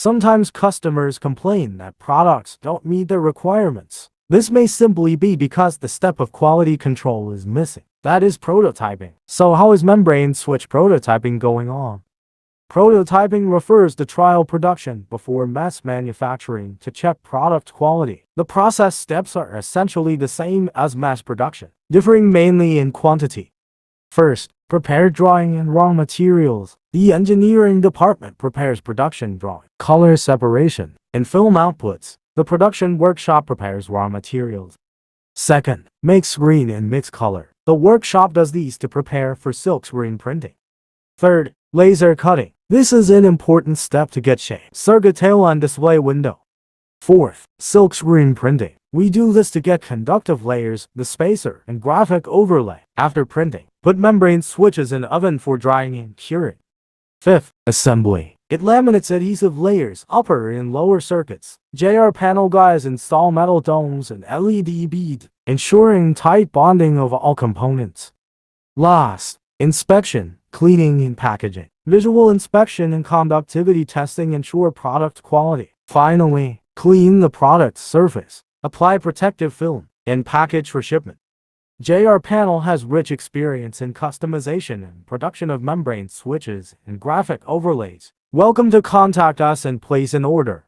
Sometimes customers complain that products don't meet their requirements. This may simply be because the step of quality control is missing. That is prototyping. So how is membrane switch prototyping going on? Prototyping refers to trial production before mass manufacturing to check product quality. The process steps are essentially the same as mass production, differing mainly in quantity. First, prepare drawing and raw materials. The engineering department prepares production drawing, color separation, and film outputs. The production workshop prepares raw materials. Second, make screen and mix color. The workshop does these to prepare for silkscreen printing. Third, laser cutting. This is an important step to get shape, circuit tail and display window. Fourth, silkscreen printing. We do this to get conductive layers, the spacer, and graphic overlay. After printing, put membrane switches in oven for drying and curing. Fifth, assembly. It laminates adhesive layers, upper and lower circuits. JRPanel guys install metal domes and LED bead, ensuring tight bonding of all components. Last, inspection, cleaning and packaging. Visual inspection and conductivity testing ensure product quality. Finally, clean the product surface, apply protective film, and package for shipment. JRPanel has rich experience in customization and production of membrane switches and graphic overlays. Welcome to contact us and place an order.